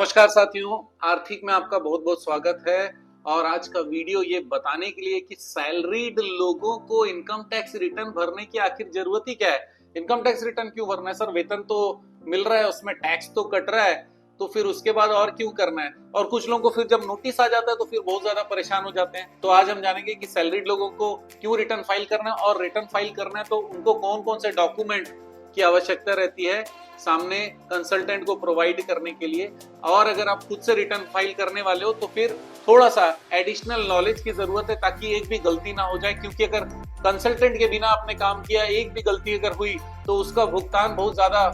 नमस्कार साथियों, आर्थिक में आपका बहुत बहुत स्वागत है। और आज का वीडियो ये बताने के लिए कि सैलरीड लोगों को इनकम टैक्स रिटर्न भरने की आखिर जरूरत ही क्या है। इनकम टैक्स रिटर्न क्यों भरना है सर? वेतन तो मिल रहा है, उसमें टैक्स तो कट रहा है, तो फिर उसके बाद और क्यों करना है। और कुछ लोगों को फिर जब नोटिस आ जाता है तो फिर बहुत ज्यादा परेशान हो जाते हैं। तो आज हम जानेंगे कि सैलरीड लोगों को क्यों रिटर्न फाइल करना है, और रिटर्न फाइल करना है तो उनको कौन कौन से डॉक्यूमेंट की आवश्यकता रहती है सामने कंसल्टेंट को प्रोवाइड करने के लिए। और अगर आप खुद से रिटर्न फाइल करने वाले हो तो फिर थोड़ा सा एडिशनल नॉलेज की जरूरत है, ताकि एक भी गलती ना हो जाए। क्योंकि अगर कंसल्टेंट के बिना आपने काम किया, एक भी गलती अगर हुई तो उसका भुगतान बहुत ज्यादा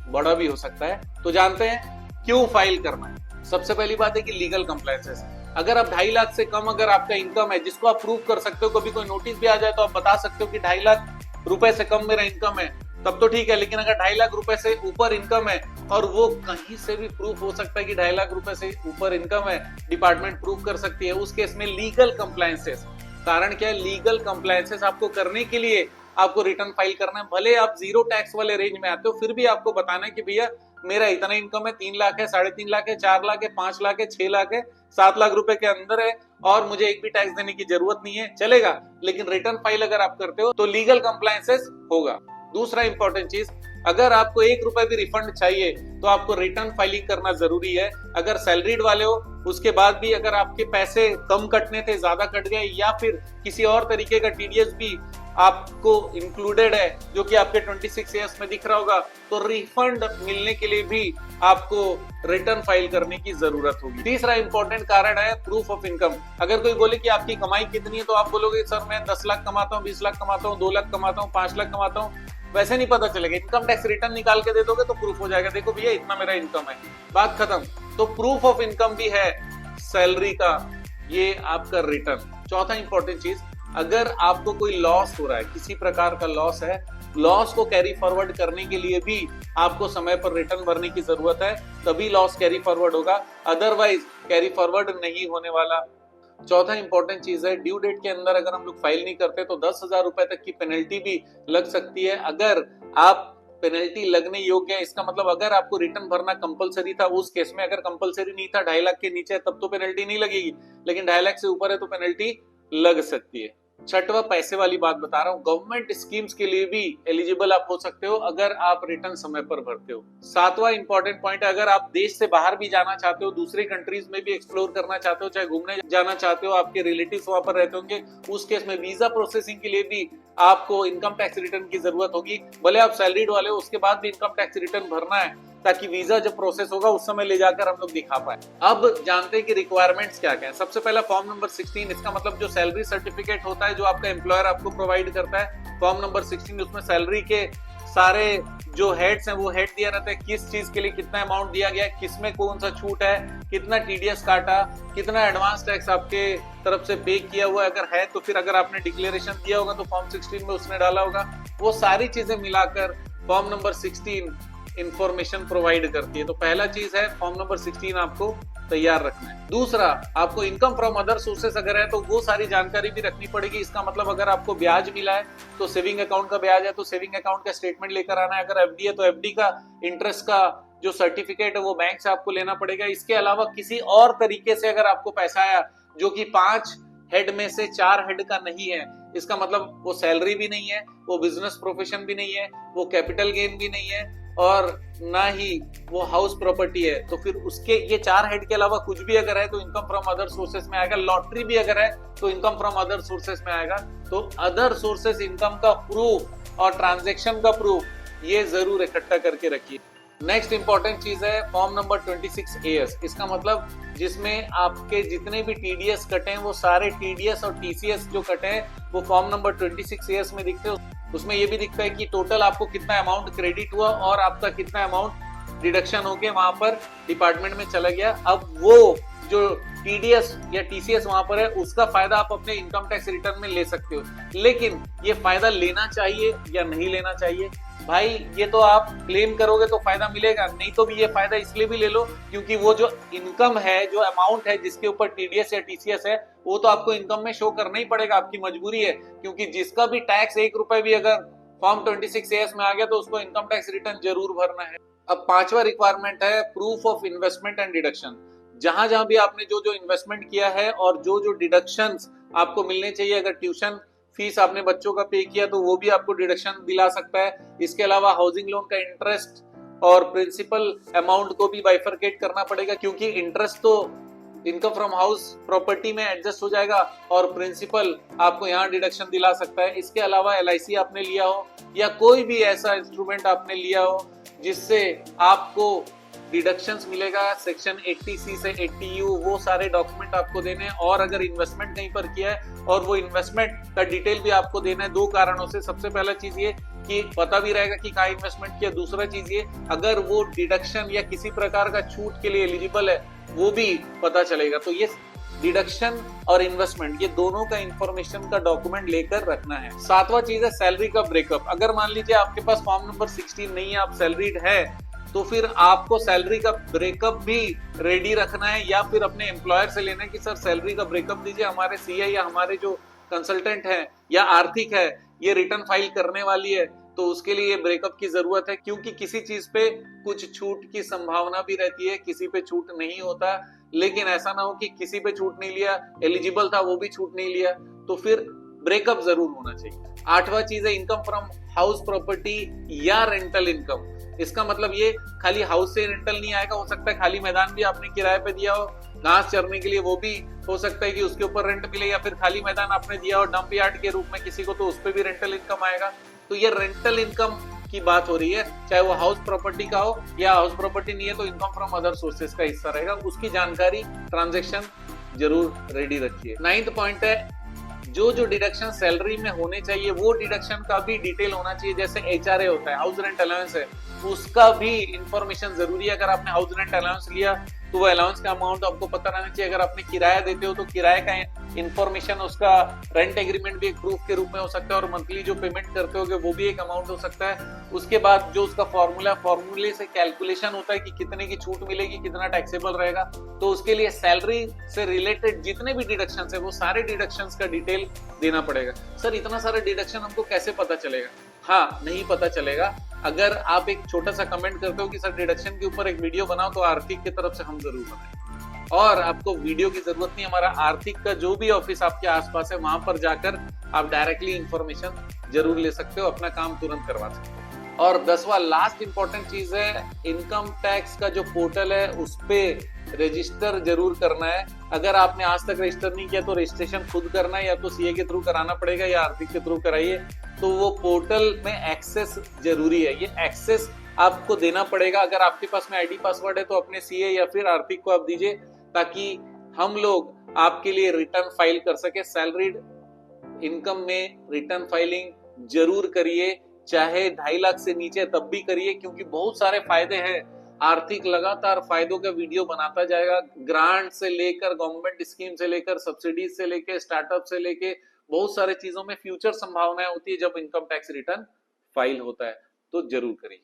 बड़ा भी हो सकता है। तो जानते हैं क्यों फाइल करना है। सबसे पहली बात है कि लीगल कंप्लायंसेस। अगर आप 2.5 लाख से कम अगर आपका इनकम है, जिसको आप प्रूव कर सकते हो, कभी कोई नोटिस भी आ जाए तो आप बता सकते हो कि 2.5 लाख रुपए से कम मेरा इनकम है, तब तो ठीक है। लेकिन अगर 2.5 लाख रुपए से ऊपर इनकम है और वो कहीं से भी प्रूफ हो सकता है कि 2.5 लाख रुपए से ऊपर इनकम है, डिपार्टमेंट प्रूफ कर सकती है, उस केस में लीगल कंप्लायंसेस। कारण क्या है? लीगल कंप्लायंसेस आपको करने के लिए आपको रिटर्न फाइल करना है। भले आप जीरो टैक्स वाले रेंज में आते हो, फिर भी आपको बताना है कि भैया मेरा इतना इनकम है, 3 लाख है, 3.5 लाख है, 4 लाख है, 5 लाख है, 6 लाख है, 7 लाख रुपए के अंदर है, और मुझे एक भी टैक्स देने की जरूरत नहीं है, चलेगा। लेकिन रिटर्न फाइल अगर आप करते हो तो लीगल कंप्लायंसेस होगा। दूसरा इंपॉर्टेंट चीज, अगर आपको 1 रुपए भी रिफंड चाहिए तो आपको रिटर्न फाइलिंग करना जरूरी है। अगर सैलरीड वाले हो, उसके बाद भी अगर आपके पैसे कम कटने थे, ज्यादा कट गए, या फिर किसी और तरीके का टीडीएस भी आपको इंक्लूडेड है जो कि आपके 26 ईयर्स में दिख रहा होगा, तो रिफंड मिलने के लिए भी आपको रिटर्न फाइल करने की जरूरत होगी। तीसरा इंपॉर्टेंट कारण है प्रूफ ऑफ इनकम। अगर कोई बोले कि आपकी कमाई कितनी है तो आप बोलोगे सर मैं 10 लाख कमाता हूँ, 20 लाख कमाता हूँ, 2 लाख कमाता हूँ, 5 लाख कमाता हूँ, वैसे नहीं पता चलेगा। इनकम टैक्स रिटर्न निकाल के दे दोगे तो प्रूफ हो जाएगा, देखो भैया इतना मेरा इनकम है, बात खत्म। तो प्रूफ ऑफ इनकम भी है सैलरी का, ये आपका रिटर्न। चौथा इंपॉर्टेंट चीज, अगर आपको कोई लॉस हो रहा है, किसी प्रकार का लॉस है, लॉस को कैरी फॉरवर्ड करने के लिए भी आपको समय पर रिटर्न भरने की जरूरत है, तभी लॉस कैरी फॉरवर्ड होगा, अदरवाइज कैरी फॉरवर्ड नहीं होने वाला। चौथा इंपॉर्टेंट चीज है, ड्यू डेट के अंदर अगर हम लोग फाइल नहीं करते तो 10,000 रुपए तक की पेनल्टी भी लग सकती है। अगर आप पेनल्टी लगने योग्य है, इसका मतलब अगर आपको रिटर्न भरना कंपलसरी था, उस केस में अगर कंपलसरी नहीं था, 2.5 लाख के नीचे तब तो पेनल्टी नहीं लगेगी, लेकिन 2.5 लाख से ऊपर है तो पेनल्टी लग सकती है। छठवा, पैसे वाली बात बता रहा हूं, गवर्नमेंट स्कीम्स के लिए भी एलिजिबल आप हो सकते हो अगर आप रिटर्न समय पर भरते हो। सातवां इंपॉर्टेंट पॉइंट है, अगर आप देश से बाहर भी जाना चाहते हो, दूसरे कंट्रीज में भी एक्सप्लोर करना चाहते हो, चाहे घूमने जाना चाहते हो, आपके रिलेटिव्स वहां पर रहते होंगे, उस केस में वीजा प्रोसेसिंग के लिए भी आपको इनकम टैक्स रिटर्न की जरूरत होगी। भले आप सैलरीड वाले हो, उसके बाद भी इनकम टैक्स रिटर्न भरना है, ताकि वीजा जब प्रोसेस होगा उस समय ले जाकर हम लोग दिखा पाए। अब जानते हैं कि रिक्वायरमेंट्स क्या क्या है। सबसे पहला फॉर्म नंबर 16, इसका मतलब जो सैलरी सर्टिफिकेट होता है जो आपका एम्प्लॉयर आपको प्रोवाइड करता है, फॉर्म नंबर 16, उसमें सैलरी के सारे जो हेड्स हैं वो हेड दिया रहता है, किस चीज के लिए कितना अमाउंट दिया गया, किसमें कौन सा छूट है, कितना टीडीएस काटा, कितना एडवांस टैक्स आपके तरफ से पे किया हुआ अगर है तो फिर अगर आपने डिक्लेरेशन दिया होगा तो फॉर्म 16 में उसने डाला होगा, वो सारी चीजें मिलाकर फॉर्म नंबर 16 इंफॉर्मेशन प्रोवाइड करती है। तो पहला चीज है फॉर्म नंबर 16 आपको तैयार रखना है। दूसरा, आपको इनकम फ्रॉम अदर सोर्सेस अगर है तो वो सारी जानकारी भी रखनी पड़ेगी। इसका मतलब अगर आपको ब्याज मिला है तो सेविंग अकाउंट का ब्याज है तो सेविंग अकाउंट का स्टेटमेंट लेकर आना है। अगर एफडी है तो एफडी का इंटरेस्ट का जो सर्टिफिकेट है वो बैंक से आपको लेना पड़ेगा। इसके अलावा किसी और तरीके से अगर आपको पैसा आया जो कि 5 हेड में से 4 हेड का नहीं है, इसका मतलब वो सैलरी भी नहीं है, वो बिजनेस प्रोफेशन भी नहीं है, वो कैपिटल गेन भी नहीं है, और ना ही वो हाउस प्रॉपर्टी है, तो फिर उसके ये 4 हेड के अलावा कुछ भी अगर है तो इनकम फ्रॉम अदर सोर्सेस में आएगा। लॉटरी भी अगर है तो इनकम फ्रॉम अदर सोर्सेस में आएगा। तो अदर सोर्सेस इनकम का प्रूफ और ट्रांजैक्शन का प्रूफ ये जरूर इकट्ठा करके रखिए। नेक्स्ट इंपॉर्टेंट चीज है फॉर्म नंबर 26AS, इसका मतलब जिसमें आपके जितने भी टीडीएस कटे हैं वो सारे टीडीएस और टीसीएस जो कटे हैं वो फॉर्म नंबर 26AS में दिखते हैं। उसमें ये भी दिखता है कि टोटल आपको कितना अमाउंट क्रेडिट हुआ और आपका कितना अमाउंट डिडक्शन होके वहां पर डिपार्टमेंट में चला गया। अब वो जो टीडीएस या टीसीएस वहां पर है उसका फायदा आप अपने इनकम टैक्स रिटर्न में ले सकते हो। लेकिन ये फायदा लेना चाहिए या नहीं लेना चाहिए? भाई ये तो आप क्लेम करोगे तो फायदा मिलेगा, नहीं तो भी ये फायदा इसलिए भी ले लो क्योंकि वो जो इनकम है, जो अमाउंट है जिसके ऊपर टीडीएस या टीसीएस है, वो तो आपको इनकम में शो करना ही पड़ेगा, आपकी मजबूरी है। क्योंकि जिसका भी टैक्स 1 रुपए भी अगर फॉर्म 26AS में आ गया तो उसको इनकम टैक्स रिटर्न जरूर भरना है। अब पांचवा रिक्वायरमेंट है proof of investment and deduction. जहां जहां भी आपने जो जो इन्वेस्टमेंट किया है और जो जो डिडक्शंस आपको मिलने चाहिए, अगर ट्यूशन फीस आपने बच्चों का पे किया तो वो भी आपको डिडक्शन दिला सकता है। इसके अलावा हाउसिंग लोन का इंटरेस्ट और प्रिंसिपल अमाउंट को भी बाइफरकेट करना पड़ेगा, क्योंकि इंटरेस्ट तो इनकम फ्रॉम हाउस प्रॉपर्टी में एडजस्ट हो जाएगा और प्रिंसिपल आपको यहाँ डिडक्शन दिला सकता है। इसके अलावा LIC आपने लिया हो या कोई भी ऐसा इंस्ट्रूमेंट आपने लिया हो जिससे आपको डिडक्शंस मिलेगा सेक्शन 80C से 80U, वो सारे डॉक्यूमेंट आपको देने हैं। और अगर इन्वेस्टमेंट कहीं पर किया है और वो इन्वेस्टमेंट का डिटेल भी आपको देना है, दो कारणों से। सबसे पहला चीज ये कि पता भी रहेगा कि कहाँ इन्वेस्टमेंट किया। दूसरा चीज ये, अगर वो डिडक्शन या किसी प्रकार का छूट के लिए एलिजिबल है वो भी पता चलेगा। तो ये डिडक्शन और इन्वेस्टमेंट, ये दोनों का इंफॉर्मेशन का डॉक्यूमेंट लेकर रखना है। सातवां चीज है सैलरी का ब्रेकअप। अगर मान लीजिए आपके पास फॉर्म नंबर 16 नहीं है, आप सैलरीड है, तो फिर आपको सैलरी का ब्रेकअप भी रेडी रखना है या फिर अपने एम्प्लॉयर से लेना है कि सर सैलरी का ब्रेकअप दीजिए, हमारे CA या हमारे जो कंसल्टेंट है या आर्थिक है ये रिटर्न फाइल करने वाली है, तो उसके लिए ब्रेकअप की जरूरत है। क्योंकि किसी चीज पे कुछ छूट की संभावना भी रहती है, किसी पे छूट नहीं होता। लेकिन ऐसा ना हो कि किसी पे छूट नहीं लिया, एलिजिबल था वो भी छूट नहीं लिया, तो फिर ब्रेकअप जरूर होना चाहिए। आठवां चीज है इनकम फ्रॉम हाउस प्रॉपर्टी या रेंटल इनकम। इसका मतलब ये खाली हाउस से रेंटल नहीं आएगा, हो सकता है खाली मैदान भी आपने किराए पे दिया हो घास चरने के लिए, वो भी हो सकता है कि उसके ऊपर रेंट मिले, या फिर खाली मैदान आपने दिया हो डंप यार्ड के रूप में किसी को, तो उस पर भी रेंटल इनकम आएगा। तो ये रेंटल इनकम की बात हो रही है, चाहे वो हाउस प्रॉपर्टी का हो या हाउस प्रॉपर्टी नहीं है तो इनकम फ्रॉम अदर सोर्सेज का हिस्सा रहेगा। उसकी जानकारी ट्रांजैक्शन जरूर रेडी रखिए। 9th पॉइंट है जो डिडक्शन सैलरी में होने चाहिए वो डिडक्शन का भी डिटेल होना चाहिए। जैसे HRA होता है, हाउस रेंट अलाउंस है, उसका भी इंफॉर्मेशन जरूरी है। अगर आपने हाउस रेंट अलाउंस लिया तो वो अलाउंस का अमाउंट आपको पता रहना चाहिए। अगर आपने किराया देते हो तो किराए का इंफॉर्मेशन, उसका रेंट एग्रीमेंट भी एक प्रूफ के रूप में हो सकता है, और मंथली जो पेमेंट करते होगे वो भी एक अमाउंट हो सकता है। उसके बाद जो उसका फॉर्मूले से कैलकुलेशन होता है कि कितने की छूट मिलेगी, कितना टैक्सेबल रहेगा, तो उसके लिए सैलरी से रिलेटेड जितने भी डिडक्शन है वो सारे डिडक्शन का डिटेल देना पड़ेगा। सर इतना सारा डिडक्शन हमको कैसे पता चलेगा? हाँ, नहीं पता चलेगा। अगर आप एक छोटा सा कमेंट करते हो कि सर डिडक्शन के ऊपर एक वीडियो बनाओ, तो आर्थिक की तरफ से हम जरूर बनाएंगे। और आपको वीडियो की जरूरत नहीं, हमारा आर्थिक का जो भी ऑफिस आपके आसपास है वहां पर जाकर आप डायरेक्टली इंफॉर्मेशन जरूर ले सकते हो, अपना काम तुरंत करवा सकते हो। और 10वां लास्ट इंपॉर्टेंट चीज है इनकम टैक्स का जो पोर्टल है उस पे रजिस्टर जरूर करना है। अगर आपने आज तक रजिस्टर नहीं किया तो रजिस्ट्रेशन खुद करना है, या तो CA के थ्रू कराना पड़ेगा या आर्थिक के थ्रू कराइए। तो वो पोर्टल में एक्सेस जरूरी है, ये एक्सेस आपको देना पड़ेगा। अगर आपके पास में ID पासवर्ड है तो अपने CA या फिर आर्थिक को आप दीजिए, ताकि हम लोग आपके लिए रिटर्न फाइल कर सके। सैलरीड इनकम में रिटर्न फाइलिंग जरूर करिए, चाहे 2.5 लाख से नीचे तब भी करिए, क्योंकि बहुत सारे फायदे हैं। आर्थिक लगातार फायदों का वीडियो बनाता जाएगा, ग्रांट से लेकर गवर्नमेंट स्कीम से लेकर सब्सिडीज से लेकर स्टार्टअप से लेकर बहुत सारे चीजों में फ्यूचर संभावनाएं होती है जब इनकम टैक्स रिटर्न फाइल होता है। तो जरूर करिए।